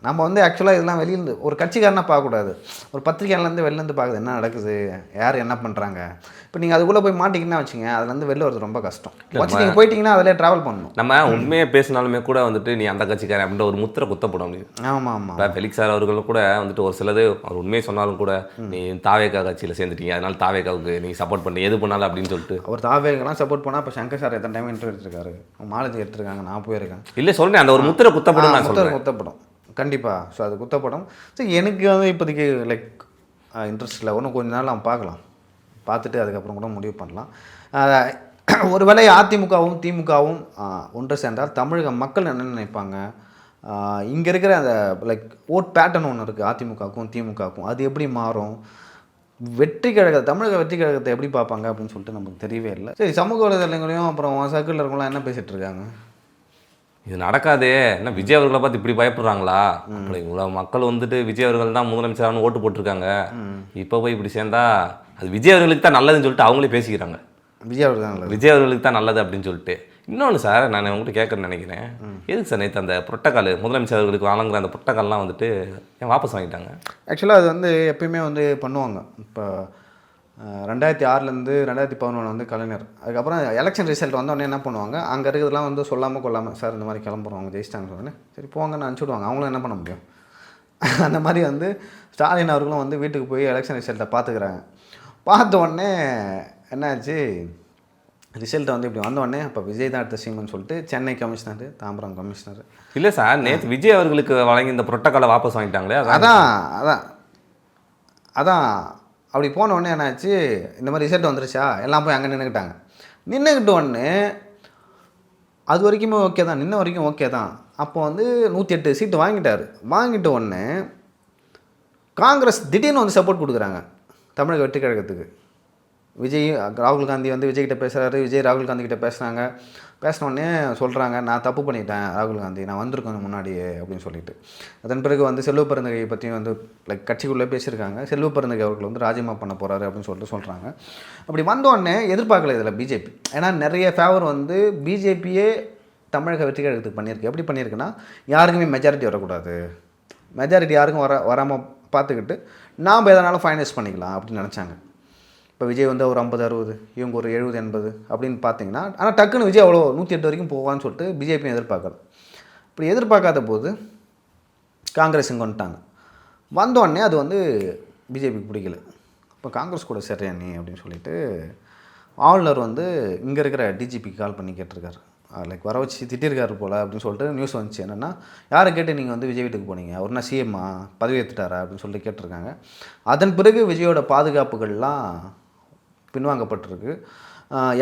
நம்ம வந்து ஆக்சுவலாக இதெல்லாம் வெளியிலேருந்து ஒரு கட்சிக்காரனாக பார்க்கக்கூடாது. ஒரு பத்திரிக்கையாளர்லேருந்து வெளிலேருந்து பார்க்குது என்ன நடக்குது, யார் என்ன பண்ணுறாங்க. இப்போ நீங்கள் அதுக்குள்ளே போய் மாட்டிங்கன்னா வச்சுங்க, அதுலேருந்து வெளில வருது ரொம்ப கஷ்டம். நீங்கள் போயிட்டீங்கன்னா அதிலே ட்ராவல் பண்ணணும். நம்ம உண்மையாக பேசினாலுமே கூட வந்துட்டு நீ அந்த கட்சிக்காரன் அப்படின்ற ஒரு முத்திரை குத்தப்பட முடியும். ஆமாம் ஆமாம். இப்போ ஃபெலிக்ஸ் சார் அவர்களும் கூட வந்துட்டு ஒரு சிலது அவர் உண்மையை சொன்னாலும் கூட, நீ தாவேக்கா கட்சியில் சேர்ந்துட்டீங்க, அதனால தாவேக்காவுக்கு நீ சப்போர்ட் பண்ணி எது பண்ணாலும் அப்படின்னு சொல்லிட்டு அவர் தாவேக்கெல்லாம் சப்போர்ட் பண்ணால் இப்போ சங்கர் சார் எத்தனை டைம் இன்டர்வியூ எடுத்துருக்காரு, மாலதி எடுத்துருக்காங்க, நான் போயிருக்கேன். இல்லை சொல்கிறேன், அந்த ஒரு முத்திரை குத்தப்படும். நான் சொல்கிறேன் குத்தப்படும் கண்டிப்பாக. ஸோ அது குத்தப்படும். ஸோ எனக்கு வந்து இப்போதைக்கு இன்ட்ரெஸ்ட் இல்லை. ஒன்றும் கொஞ்ச நாள் நம்ம பார்க்கலாம், பார்த்துட்டு அதுக்கப்புறம் கூட முடிவு பண்ணலாம். ஒருவேளை அதிமுகவும் திமுகவும் ஒன்று சேர்ந்தால் தமிழக மக்கள் என்ன நினைப்பாங்க, இங்கே இருக்கிற அந்த ஓட் பேட்டர்ன் ஒன்று இருக்குது அதிமுகவுக்கும் திமுகவுக்கும், அது எப்படி மாறும், வெற்றி கழகத்தை தமிழக வெற்றி கழகத்தை எப்படி பார்ப்பாங்க அப்படின்னு சொல்லிட்டு நமக்கு தெரியவே இல்லை. சரி, சமூக வலைதளங்களையும் அப்புறம் சர்க்கிளில் இருக்கவங்களாம் என்ன பேசிகிட்டு இருக்காங்க, இது நடக்காதே, என்ன விஜய் அவர்களை பார்த்து இப்படி பயப்படுறாங்களா, அப்படி இவ்வளோ மக்கள் வந்துட்டு விஜய் அவர்கள் தான் முதலமைச்சரானு ஓட்டு போட்டிருக்காங்க, இப்போ போய் இப்படி சேர்ந்தா அது விஜய் அவர்களுக்கு தான் நல்லதுன்னு சொல்லிட்டு அவங்களே பேசிக்கிறாங்க. விஜய் அவர்களுக்கு தான் நல்லது அப்படின்னு சொல்லிட்டு. இன்னொன்று சார், நான் உங்கள்கிட்ட கேட்குறேன்னு நினைக்கிறேன், எதுக்கு சார் நேற்று அந்த புரோட்டோக்கால் முதலமைச்சர் அவர்களுக்கு வழங்குற அந்த புரோட்டோக்கால்லாம் வந்துட்டு ஏன் வாபஸ் வாங்கிட்டாங்க? ஆக்சுவலாக அது வந்து எப்பயுமே வந்து பண்ணுவாங்க. இப்போ 2006 2011 வந்து கலைஞர், அதுக்கப்புறம் எலெக்ஷன் ரிசல்ட் வந்தோடனே என்ன பண்ணுவாங்க, அங்கே இருக்கிறதுலாம் வந்து சொல்லாமல் கொள்ளாமல், சார் இந்த மாதிரி கிளம்புறோம் அவங்க ஜெயிச்சிட்டாங்க சொன்னேன், சரி போங்கன்னு அனுப்பிச்சுடுவாங்க. அவங்களும் என்ன பண்ண முடியும். அந்த மாதிரி வந்து ஸ்டாலின் அவர்களும் வந்து வீட்டுக்கு போய் எலெக்ஷன் ரிசல்ட்டை பார்த்துக்கிறாங்க. பார்த்த உடனே என்னாச்சு, ரிசல்ட்டை வந்து இப்படி வந்தோடனே அப்போ விஜய் தான் அடுத்த சிஎம்னு சொல்லிட்டு சென்னை கமிஷனர், தாம்பரம் கமிஷனர். இல்லை சார், நேற்று விஜய் அவர்களுக்கு வழங்கி இந்த புரோட்டோக்காலை வாபஸ் வாங்கிட்டாங்களே. அதான் அப்படி போன உடனே என்னாச்சு, இந்த மாதிரி ரிசல்ட் வந்துருச்சா, எல்லாம் போய் அங்கே நின்றுக்கிட்டாங்க. நின்றுக்கிட்ட உடனே அது வரைக்குமே ஓகே தான், நின்ன வரைக்கும் ஓகே தான். அப்போ வந்து 108 சீட்டு வாங்கிட்ட உடனே காங்கிரஸ் திடீர்னு வந்து சப்போர்ட் கொடுக்குறாங்க தமிழக வெற்றி கழகத்துக்கு. விஜய் ராகுல் காந்தி வந்து விஜய்கிட்ட பேசுகிறாரு, விஜய் ராகுல் காந்தி கிட்ட பேசினோடனே சொல்கிறாங்க, நான் தப்பு பண்ணிட்டேன் ராகுல் காந்தி, நான் வந்திருக்கேன் முன்னாடியே அப்படின்னு சொல்லிட்டு. அதன் பிறகு வந்து செல்வ பெருந்தகையை பற்றியும் வந்து கட்சிக்குள்ளே பேசியிருக்காங்க. செல்வ பெருந்தகை அவர்கள் வந்து ராஜினாமா பண்ண போகிறாரு அப்படின்னு சொல்லிட்டு சொல்கிறாங்க. அப்படி வந்தோடனே எதிர்பார்க்கல இதில் பிஜேபி, ஏன்னா நிறைய ஃபேவர் வந்து பிஜேபியே தமிழக வெற்றி கழகத்துக்கு பண்ணியிருக்கு. எப்படி பண்ணியிருக்குன்னா, யாருக்குமே மெஜாரிட்டி வரக்கூடாது, மெஜாரிட்டி யாருக்கும் வராமல் பார்த்துக்கிட்டு நாம் எதனாலும் ஃபைனலைஸ் பண்ணிக்கலாம் அப்படின்னு நினச்சாங்க. இப்போ விஜய் வந்து ஒரு 50-60, இவங்க ஒரு 70-80 அப்படின்னு பார்த்தீங்கன்னா, ஆனால் டக்குன்னு விஜய் அவ்வளோ 108 வரைக்கும் போவான்னு சொல்லிட்டு பிஜேபி எதிர்பார்க்கல. இப்படி எதிர்பார்க்காத போது காங்கிரஸ் இங்கே வந்துட்டாங்க. வந்தோடனே அது வந்து பிஜேபிக்கு பிடிக்கல. இப்போ காங்கிரஸ் கூட சரியா நீ அப்படின்னு சொல்லிட்டு ஆளுநர் வந்து இங்கே இருக்கிற டிஜிபிக்கு கால் பண்ணி கேட்டிருக்காரு. வர வச்சு திட்டிருக்காரு போல் அப்படின்னு சொல்லிட்டு நியூஸ் வந்துச்சு. என்னென்னா, யாரை கேட்டு நீங்கள் வந்து விஜய் வீட்டுக்கு போனீங்க, அவர்னா சிஎம்மா பதவி ஏற்றுட்டாரா அப்படின்னு சொல்லிட்டு கேட்டிருக்காங்க. அதன் பிறகு விஜயோட பாதுகாப்புகள்லாம் பின்வாங்கப்பட்டிருக்கு.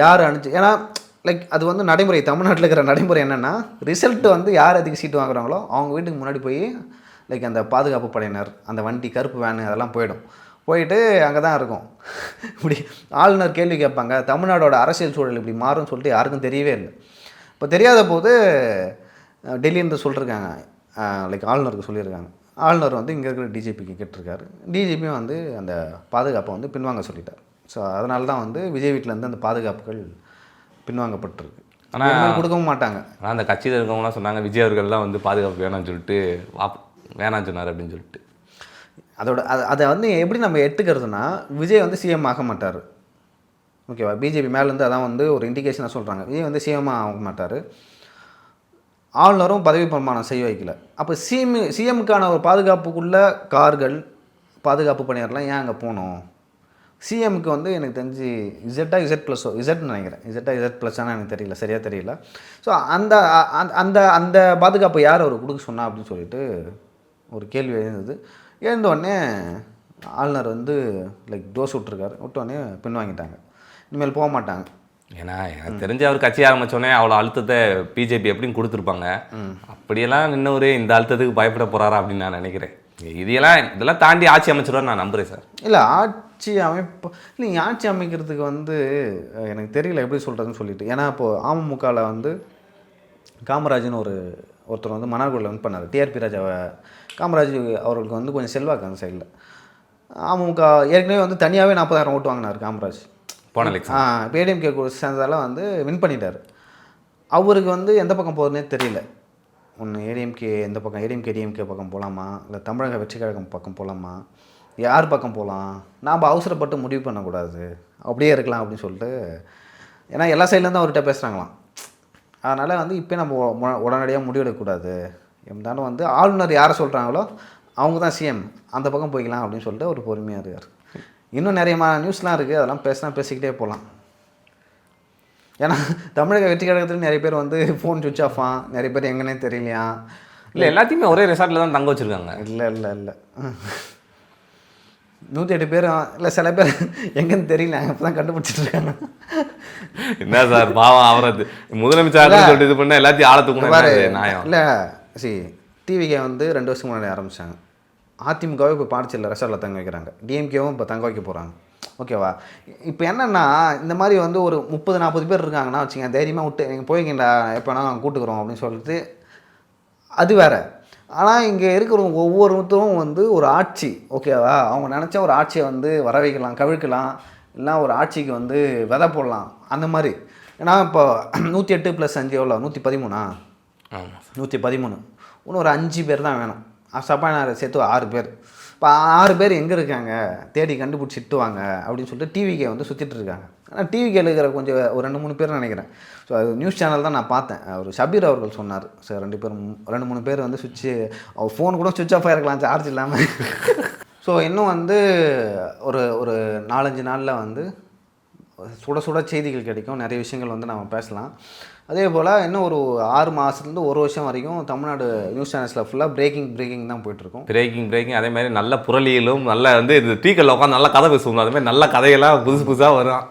யார் ஏன்னா லைக் அது வந்து நடைமுறை, தமிழ்நாட்டில் இருக்கிற நடைமுறை என்னென்னா, ரிசல்ட் வந்து யார் அதிக சீட்டு வாங்குறாங்களோ அவங்க வீட்டுக்கு முன்னாடி போய் லைக் அந்த பாதுகாப்பு படையினர், அந்த வண்டி கருப்பு வேனு அதெல்லாம் போயிட்டு அங்கே தான் இருக்கும். இப்படி ஆளுநர் கேள்வி கேட்பாங்க, தமிழ்நாடோட அரசியல் சூழல் இப்படி மாறும்னு சொல்லிட்டு யாருக்கும் தெரியவே இல்லை. இப்போ தெரியாத போது டெல்லியிலேருந்து சொல்லியிருக்காங்க, லைக் ஆளுநருக்கு சொல்லியிருக்காங்க. ஆளுநர் வந்து இங்கே இருக்கிற டிஜிபிக்கு கேட்டிருக்காரு. டிஜிபியும் வந்து அந்த பாதுகாப்பை வந்து பின்வாங்க சொல்லிட்டார். ஸோ அதனால தான் வந்து விஜய் வீட்டிலேருந்து அந்த பாதுகாப்புகள் பின்வாங்கப்பட்டிருக்கு. ஆனால் கொடுக்கவும் மாட்டாங்க. ஆனால் அந்த கட்சியில் இருக்கவங்களாம் சொன்னாங்க விஜய் அவர்கள்லாம் வந்து பாதுகாப்பு வேணாம்னு சொல்லிட்டு வேணாம்னு சொன்னார் அப்படின்னு சொல்லிட்டு. அதை வந்து எப்படி நம்ம எடுத்துக்கிறதுனா, விஜய் வந்து சிஎம் ஆக மாட்டார், ஓகேவா? பிஜேபி மேலேருந்து அதான் வந்து ஒரு இண்டிகேஷனாக சொல்கிறாங்க. விஜய் வந்து சிஎம் ஆக மாட்டார், ஆளுநரும் பதவி பிரமாணம் செய்ய வைக்கல. அப்போ சிஎம்முக்கான ஒரு பாதுகாப்புக்குள்ள கார்கள், பாதுகாப்பு பணியாளர்லாம் ஏன் அங்கே போகணும்? சிஎம்முக்கு வந்து எனக்கு தெரிஞ்சு இசட்னு நினைக்கிறேன், இசட்+ஆனால் எனக்கு தெரியல, சரியாக தெரியல. ஸோ அந்த அந்த அந்த பாதுகாப்பு யார் அவர் கொடுக்க சொன்னா அப்படின்னு சொல்லிட்டு ஒரு கேள்வி எழுந்தது. எழுந்தோடனே ஆளுநர் வந்து லைக் டோஸ் விட்டோடனே பின்வாங்கிட்டாங்க. இனிமேல் போக மாட்டாங்க. ஏன்னா எனக்கு தெரிஞ்ச அவர் கட்சி ஆரம்பித்தோடனே அவ்வளோ அழுத்தத்தை பிஜேபி எப்படின்னு கொடுத்துருப்பாங்க. அப்படியெல்லாம் இன்னொரு இந்த அழுத்தத்துக்கு பயப்பட போகிறாரா அப்படின்னு நான் நினைக்கிறேன். இதெல்லாம் தாண்டி ஆட்சி அமைச்சிருவார் நான் நம்புகிறேன் சார். இல்லை ஆட்சி அமைக்கிறதுக்கு வந்து எனக்கு தெரியல எப்படி சொல்கிறதுன்னு சொல்லிட்டு. ஏன்னா இப்போது அமமுகவில் வந்து காமராஜ்னு ஒருத்தர் வந்து மன்னார்குடியில் வின் பண்ணார். டிஆர்பி ராஜாவை காமராஜ் அவர்களுக்கு வந்து கொஞ்சம் செல்வாக்கு அந்த சைடில். அமமுக ஏற்கனவே வந்து தனியாகவே 40,000 ஓட்டு வாங்கினார் காமராஜ் போன இப்போ ஏடிஎம்கே சேர்ந்ததால் வந்து வின் பண்ணிட்டார். அவருக்கு வந்து எந்த பக்கம் போகிறதுனே தெரியல. ஒன்று ஏடிஎம்கே எந்த பக்கம், டிஎம்கே பக்கம் போகலாமா, இல்லை தமிழக வெற்றி கழகம் பக்கம் போகலாமா, யார் பக்கம் போகலாம்? நாம் அவசரப்பட்டு முடிவு பண்ணக்கூடாது, அப்படியே இருக்கலாம் அப்படின்னு சொல்லிட்டு. ஏன்னா எல்லா சைட்லேருந்து அவர்கிட்ட பேசுகிறாங்களாம். அதனால் வந்து இப்போ நம்ம உடனடியாக முடிவெடுக்கக்கூடாது. இருந்தாலும் வந்து ஆளுநர் யாரை சொல்கிறாங்களோ அவங்க தான் சிஎம், அந்த பக்கம் போய்க்கலாம் அப்படின்னு சொல்லிட்டு ஒரு பொறுமையாக இருக்கார். இன்னும் நிறைய நியூஸ்லாம் இருக்குது, அதெல்லாம் பேசிக்கிட்டே போகலாம். ஏன்னா தமிழக வெற்றி கழகத்தில் நிறைய பேர் வந்து ஃபோன் சுவிட்ச் ஆஃபா, நிறைய பேர் எங்கன்னே தெரியலையா. இல்லை எல்லாத்தையுமே ஒரே ரெசார்ட்டில் தான் தங்க வச்சுருக்காங்க. இல்லை 108 பேர் இல்லை, சில பேர் எங்கன்னு தெரியல, இப்போ தான் கண்டுபிடிச்சிட்டு இருக்காங்க. என்ன சார் பாவம், அவரது முதலமைச்சர் சொல்லிட்டு இது பண்ண எல்லாத்தையும் ஆழத்துக்கு நியாயம் இல்லை. டிவிகே வந்து 2 வருஷம் முன்னாடி ஆரம்பித்தாங்க. அதிமுகவே இப்போ பாண்டிச்சேரியில் ரெசார்ட்டில் தங்க வைக்கிறாங்க. டிஎம்கேவும் இப்போ தங்க வைக்க போகிறாங்க, ஓகேவா? இப்போ என்னென்னா இந்த மாதிரி வந்து ஒரு 30-40 பேர் இருக்காங்கன்னா வச்சுங்க, தைரியமாக விட்டு நீங்கள் போய்கிண்டா எப்போனா நாங்கள் கூட்டுக்கிறோம் அப்படின்னு சொல்லிட்டு அது வேறு. ஆனால் இங்கே இருக்கிறவங்க ஒவ்வொருத்தரும் வந்து ஒரு ஆட்சி, ஓகேவா? அவங்க நினச்சா ஒரு ஆட்சியை வந்து வர வைக்கலாம், கவிழ்க்கலாம், இல்லை ஒரு ஆட்சிக்கு வந்து விதை போடலாம், அந்த மாதிரி. ஏன்னா இப்போ 108 + 5 எவ்வளோ, 113. 113. இன்னும் ஒரு 5 பேர் தான் வேணும். சபாநாயகரை சேர்த்து 6 பேர். இப்போ 6 பேர் எங்கே இருக்காங்க, தேடி கண்டுபிடிச்சிட்டு வாங்க அப்படின்னு சொல்லிட்டு டிவிகே வந்து சுற்றிட்டு இருக்காங்க. ஆனால் டிவிகேல இருக்கிற கொஞ்சம் ஒரு 2-3 பேர் நினைக்கிறேன். ஸோ அது நியூஸ் சேனல் தான் நான் பார்த்தேன். அவர் ஷபீர் அவர்கள் சொன்னார், சார் 2-3 பேர் வந்து அவர் ஃபோன் கூட சுவிட்ச் ஆஃப் ஆகிருக்கலாம் சார்ஜ் இல்லாமல். ஸோ இன்னும் வந்து ஒரு 4-5 நாளில் வந்து சுட செய்திகள் கிடைக்கும், நிறைய விஷயங்கள் வந்து நம்ம பேசலாம். அதே போல் இன்னும் ஒரு 6 மாதத்துலேருந்து 1 வருஷம் வரைக்கும் தமிழ்நாடு நியூஸ் சேனல்ஸில் ஃபுல்லாக பிரேக்கிங் தான் போயிட்டுருக்கும். பிரேக்கிங் அதே மாதிரி நல்ல புரளியலும், நல்ல வந்து இது டீக்கல்ல உட்காந்து நல்லா கதை பேசுவோம், அதே மாதிரி நல்ல கதையெல்லாம் புதுசாக வரும்,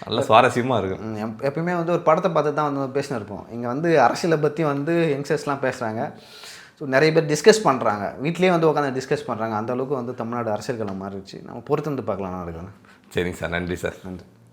நல்ல சுவாரஸ்யமாக இருக்கும். எப்பயுமே வந்து ஒரு படத்தை பார்த்து தான் வந்து பேசினு இருப்போம். இங்கே வந்து அரசியலை பற்றி வந்து யங்ஸ்டர்ஸ்லாம் பேசுகிறாங்க. ஸோ நிறைய பேர் டிஸ்கஸ் பண்ணுறாங்க, வீட்லேயே வந்து உட்காந்து டிஸ்கஸ் பண்ணுறாங்க. அந்தளவுக்கு வந்து தமிழ்நாடு அரசியல் களம் மாறிடுச்சு. நம்ம பொறுத்து வந்து பார்க்கலாம் நடக்குதுன்னு. சரிங்க சார், நன்றி சார். நன்றி.